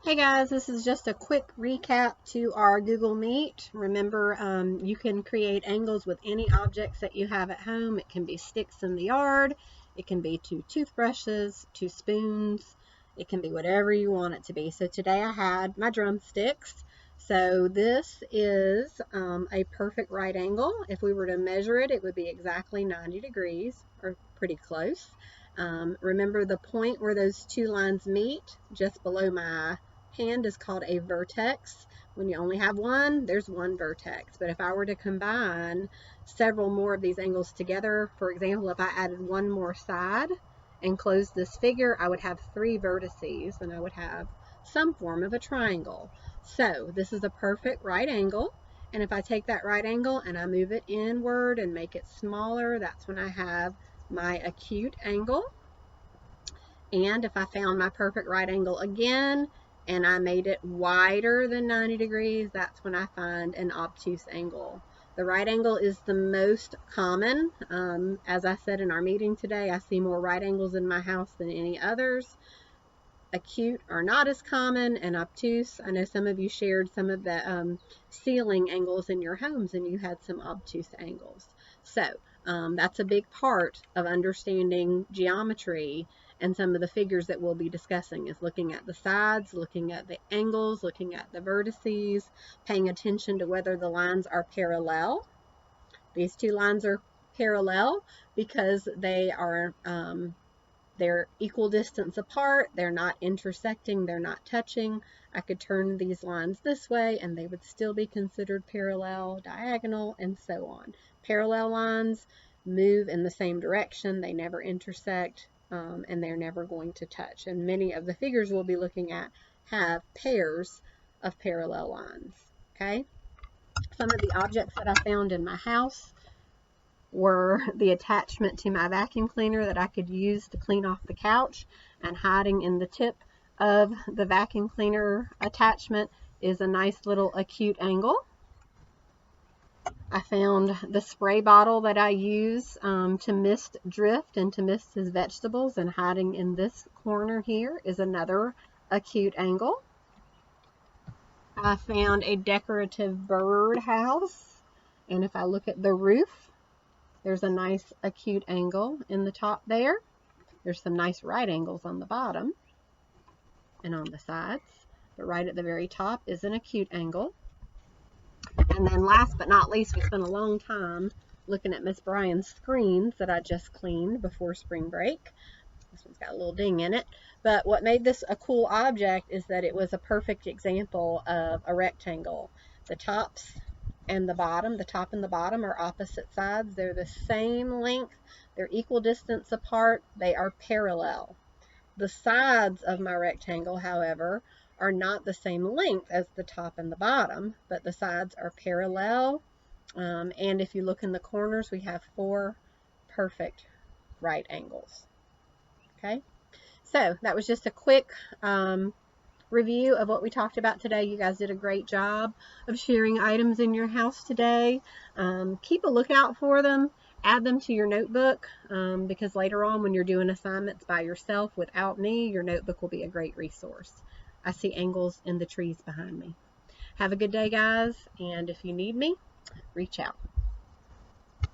Hey guys, this is just a quick recap to our Google Meet. Remember, you can create angles with any objects that you have at home. It can be sticks in the yard, it can be two toothbrushes, two spoons, it can be whatever you want it to be. So today I had my drumsticks. So this is a perfect right angle. If we were to measure it, it would be exactly 90 degrees, or pretty close. Remember the point where those two lines meet, just below my hand, is called a vertex. When you only have one, there's one vertex. But if I were to combine several more of these angles together, for example, if I added one more side and closed this figure, I would have three vertices and I would have some form of a triangle. So this is a perfect right angle. And if I take that right angle and I move it inward and make it smaller, that's when I have my acute angle. And if I found my perfect right angle again and I made it wider than 90 degrees, that's when I find an obtuse angle. The right angle is the most common. As I said in our meeting today, I see more right angles in my house than any others. Acute are not as common, and obtuse, I know some of you shared some of the ceiling angles in your homes and you had some obtuse angles. So that's a big part of understanding geometry, and some of the figures that we'll be discussing is looking at the sides, looking at the angles, looking at the vertices, paying attention to whether the lines are parallel. These two lines are parallel because they're equal distance apart, they're not intersecting, they're not touching. I could turn these lines this way and they would still be considered parallel, diagonal, and so on. Parallel lines move in the same direction, they never intersect, and they're never going to touch. And many of the figures we'll be looking at have pairs of parallel lines. Okay? Some of the objects that I found in my house were the attachment to my vacuum cleaner that I could use to clean off the couch, and hiding in the tip of the vacuum cleaner attachment is a nice little acute angle. I found the spray bottle that I use to mist drift and to mist his vegetables, and hiding in this corner here is another acute angle. I found a decorative bird house, and if I look at the roof, there's a nice acute angle in the top there. There's some nice right angles on the bottom and on the sides, but right at the very top is an acute angle. And then last but not least, we spent a long time looking at Miss Bryan's screens that I just cleaned before spring break. This one's got a little ding in it. But what made this a cool object is that it was a perfect example of a rectangle. The tops and the bottom, the top and the bottom are opposite sides. They're the same length. They're equal distance apart. They are parallel. The sides of my rectangle, however, are not the same length as the top and the bottom, but the sides are parallel. And if you look in the corners, we have 4 perfect right angles. Okay, so that was just a quick review of what we talked about today. You guys did a great job of sharing items in your house today. Keep a lookout for them. Add them to your notebook, because later on when you're doing assignments by yourself without me, your notebook will be a great resource. I see angles in the trees behind me. Have a good day, guys, and if you need me, reach out.